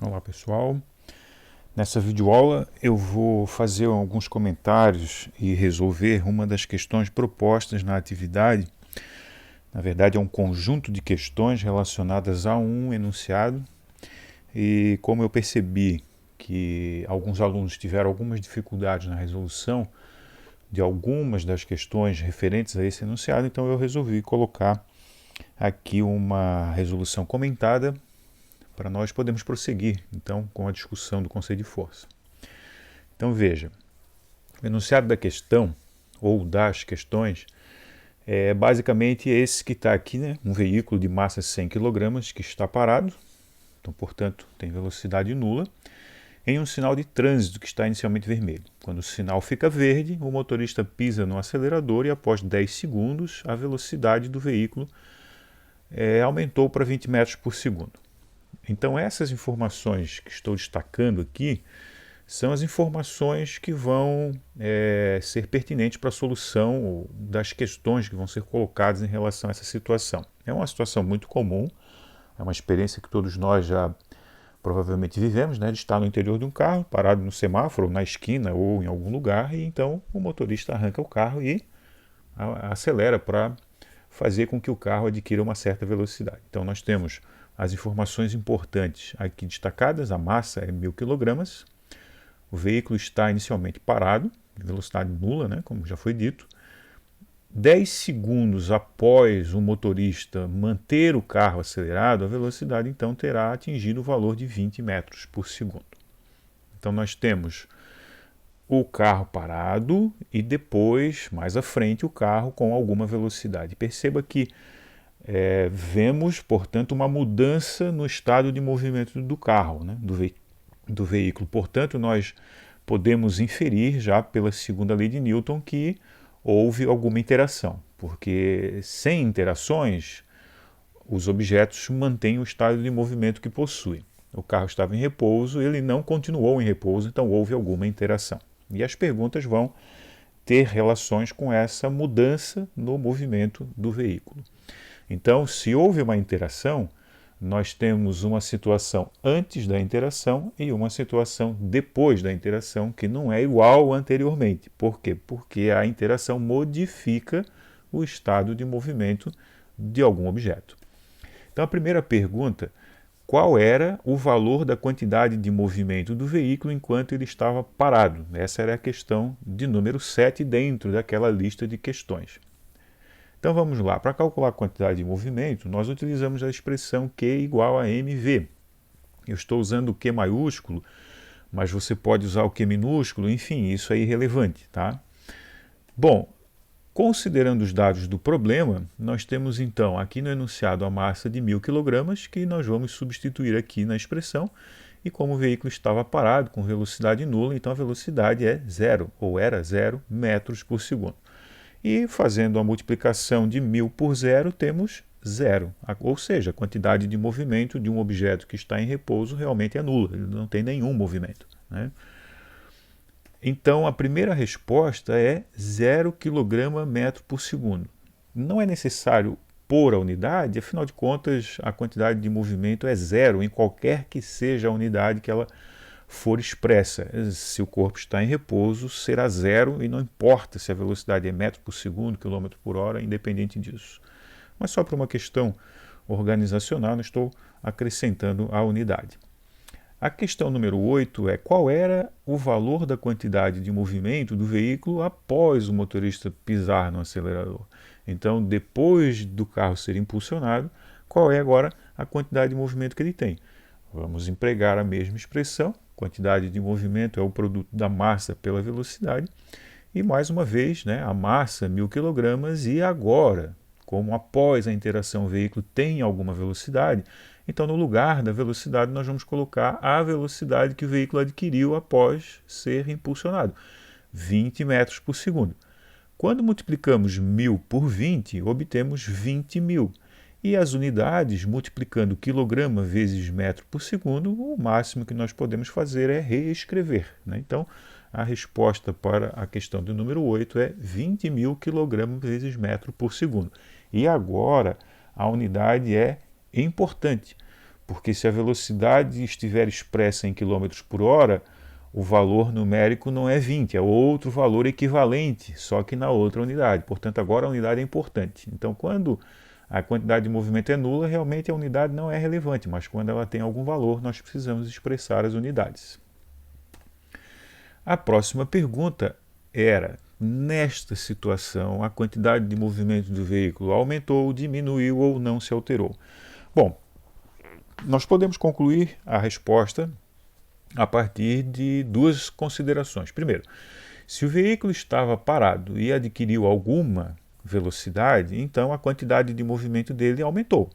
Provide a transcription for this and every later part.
Olá pessoal, nessa videoaula eu vou fazer alguns comentários e resolver uma das questões propostas na atividade. Na verdade é um conjunto de questões relacionadas a um enunciado e como eu percebi que alguns alunos tiveram algumas dificuldades na resolução de algumas das questões referentes a esse enunciado, então eu resolvi colocar aqui uma resolução comentada para nós podermos prosseguir, então, com a discussão do conceito de força. Então, veja, o enunciado da questão, ou das questões, é basicamente esse que está aqui, né? Um veículo de massa 100 kg que está parado, então, portanto, tem velocidade nula, em um sinal de trânsito que está inicialmente vermelho. Quando o sinal fica verde, o motorista pisa no acelerador e após 10 segundos, a velocidade do veículo aumentou para 20 metros por segundo. Então essas informações que estou destacando aqui são as informações que vão ser pertinentes para a solução das questões que vão ser colocadas em relação a essa situação. É uma situação muito comum, é uma experiência que todos nós já provavelmente vivemos, né, de estar no interior de um carro, parado no semáforo, na esquina ou em algum lugar, e então o motorista arranca o carro e acelera para fazer com que o carro adquira uma certa velocidade. Então nós temos as informações importantes aqui destacadas: a massa é 1000 kg, o veículo está inicialmente parado, velocidade nula, né, como já foi dito. 10 segundos após o motorista manter o carro acelerado, a velocidade então terá atingido o valor de 20 metros por segundo. Então nós temos o carro parado e depois, mais à frente, o carro com alguma velocidade. Perceba que vemos, portanto, uma mudança no estado de movimento do carro, né, do veículo. Portanto, nós podemos inferir já pela segunda lei de Newton que houve alguma interação, porque sem interações os objetos mantêm o estado de movimento que possuem. O carro estava em repouso, ele não continuou em repouso, então houve alguma interação. E as perguntas vão ter relações com essa mudança no movimento do veículo. Então, se houve uma interação, nós temos uma situação antes da interação e uma situação depois da interação, que não é igual anteriormente. Por quê? Porque a interação modifica o estado de movimento de algum objeto. Então, a primeira pergunta: qual era o valor da quantidade de movimento do veículo enquanto ele estava parado? Essa era a questão de número 7 dentro daquela lista de questões. Então vamos lá, para calcular a quantidade de movimento, nós utilizamos a expressão Q igual a mv. Eu estou usando o Q maiúsculo, mas você pode usar o Q minúsculo, enfim, isso é irrelevante, tá? Bom, considerando os dados do problema, nós temos então aqui no enunciado a massa de 1000 kg, que nós vamos substituir aqui na expressão, e como o veículo estava parado com velocidade nula, então a velocidade é zero, ou era 0 metros por segundo. E fazendo a multiplicação de 1000 por zero, temos zero. Ou seja, a quantidade de movimento de um objeto que está em repouso realmente é nula, ele não tem nenhum movimento, né? Então a primeira resposta é 0 kg metro por segundo. Não é necessário pôr a unidade, afinal de contas a quantidade de movimento é zero em qualquer que seja a unidade que ela for expressa. Se o corpo está em repouso, será zero e não importa se a velocidade é metro por segundo, quilômetro por hora, independente disso. Mas só para uma questão organizacional, eu estou acrescentando a unidade. A questão número 8 é: qual era o valor da quantidade de movimento do veículo após o motorista pisar no acelerador? Então, depois do carro ser impulsionado, qual é agora a quantidade de movimento que ele tem? Vamos empregar a mesma expressão. Quantidade de movimento é o produto da massa pela velocidade. E mais uma vez, né, a massa 1000 kg, e agora, como após a interação o veículo tem alguma velocidade, então no lugar da velocidade nós vamos colocar a velocidade que o veículo adquiriu após ser impulsionado, 20 metros por segundo. Quando multiplicamos 1000 por 20, obtemos 20.000. E as unidades, multiplicando quilograma vezes metro por segundo, o máximo que nós podemos fazer é reescrever, né? Então, a resposta para a questão do número 8 é 20.000 kg vezes metro por segundo. E agora, a unidade é importante, porque se a velocidade estiver expressa em km por hora, o valor numérico não é 20, é outro valor equivalente, só que na outra unidade. Portanto, agora a unidade é importante. Então, quando a quantidade de movimento é nula, realmente a unidade não é relevante, mas quando ela tem algum valor, nós precisamos expressar as unidades. A próxima pergunta era: nesta situação, a quantidade de movimento do veículo aumentou, diminuiu ou não se alterou? Bom, nós podemos concluir a resposta a partir de duas considerações. Primeiro, se o veículo estava parado e adquiriu alguma velocidade, então a quantidade de movimento dele aumentou.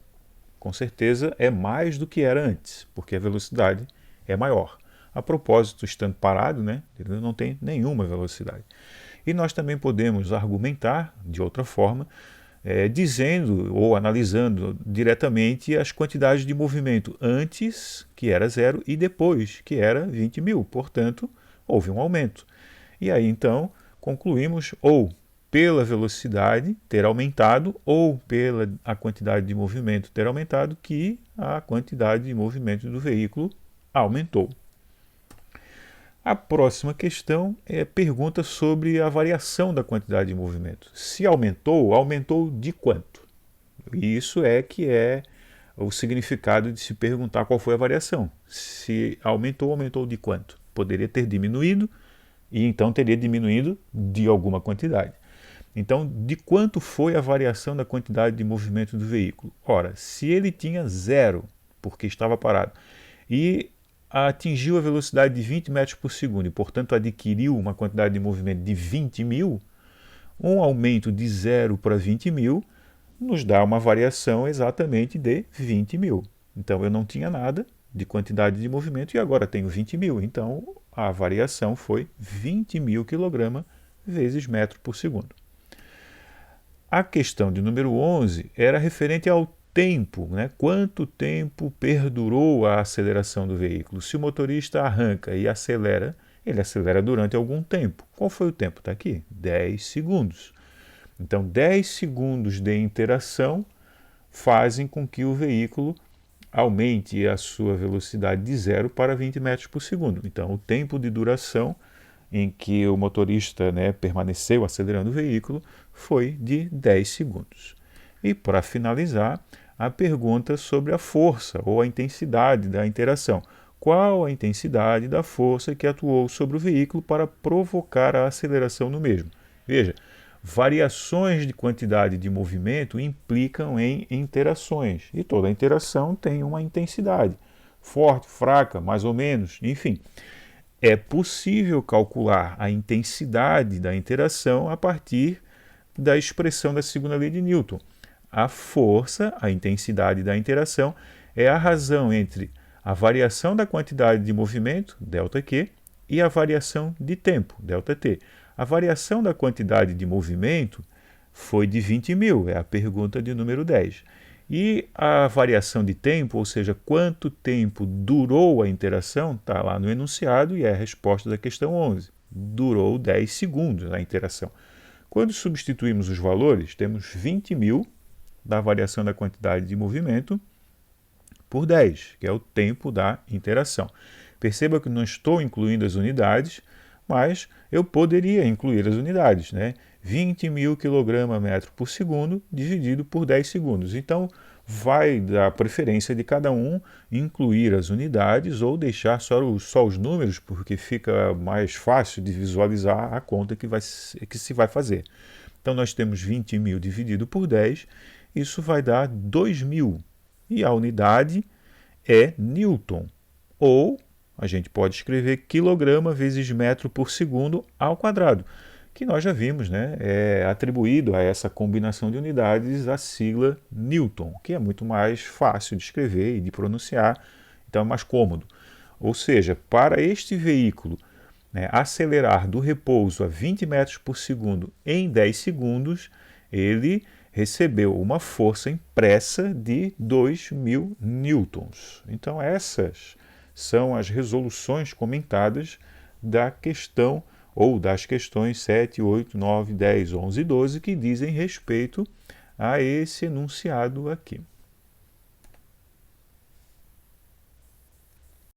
Com certeza é mais do que era antes, porque a velocidade é maior. A propósito, estando parado, ele não tem nenhuma velocidade. E nós também podemos argumentar de outra forma, dizendo ou analisando diretamente as quantidades de movimento antes, que era 0, e depois, que era 20 mil. Portanto, houve um aumento. E aí, então, concluímos ou pela velocidade ter aumentado ou pela a quantidade de movimento ter aumentado, que a quantidade de movimento do veículo aumentou. A próxima questão pergunta sobre a variação da quantidade de movimento. Se aumentou, aumentou de quanto? E isso que é o significado de se perguntar qual foi a variação. Se aumentou, aumentou de quanto? Poderia ter diminuído, e então teria diminuído de alguma quantidade. Então, de quanto foi a variação da quantidade de movimento do veículo? Ora, se ele tinha 0, porque estava parado, e atingiu a velocidade de 20 metros por segundo e, portanto, adquiriu uma quantidade de movimento de 20 mil, um aumento de 0 para 20 mil nos dá uma variação exatamente de 20 mil. Então, eu não tinha nada de quantidade de movimento e agora tenho 20 mil. Então, a variação foi 20 mil kg vezes metro por segundo. A questão de número 11 era referente ao tempo, quanto tempo perdurou a aceleração do veículo. Se o motorista arranca e acelera, ele acelera durante algum tempo. Qual foi o tempo? Está aqui, 10 segundos. Então, 10 segundos de interação fazem com que o veículo aumente a sua velocidade de 0 para 20 metros por segundo. Então, o tempo de duração em que o motorista permaneceu acelerando o veículo foi de 10 segundos. E para finalizar, a pergunta sobre a força ou a intensidade da interação. Qual a intensidade da força que atuou sobre o veículo para provocar a aceleração no mesmo? Veja, variações de quantidade de movimento implicam em interações, e toda interação tem uma intensidade, forte, fraca, mais ou menos, enfim. É possível calcular a intensidade da interação a partir da expressão da segunda lei de Newton. A força, a intensidade da interação, é a razão entre a variação da quantidade de movimento, ΔQ, e a variação de tempo, ΔT. A variação da quantidade de movimento foi de 20 mil, é a pergunta de número 10. E a variação de tempo, ou seja, quanto tempo durou a interação, está lá no enunciado e é a resposta da questão 11. Durou 10 segundos a interação. Quando substituímos os valores, temos 20 mil da variação da quantidade de movimento por 10, que é o tempo da interação. Perceba que não estou incluindo as unidades, mas eu poderia incluir as unidades, 20 mil kg/metro por segundo dividido por 10 segundos. Então, vai da preferência de cada um incluir as unidades ou deixar só os números, porque fica mais fácil de visualizar a conta que se vai fazer. Então, nós temos 20 mil dividido por 10, isso vai dar 2.000. E a unidade é Newton, ou a gente pode escrever quilograma vezes metro por segundo ao quadrado, que nós já vimos, é atribuído a essa combinação de unidades a sigla Newton, que é muito mais fácil de escrever e de pronunciar, então é mais cômodo. Ou seja, para este veículo acelerar do repouso a 20 metros por segundo em 10 segundos, ele recebeu uma força impressa de 2.000 newtons. Então essas são as resoluções comentadas da questão ou das questões 7, 8, 9, 10, 11 e 12 que dizem respeito a esse enunciado aqui.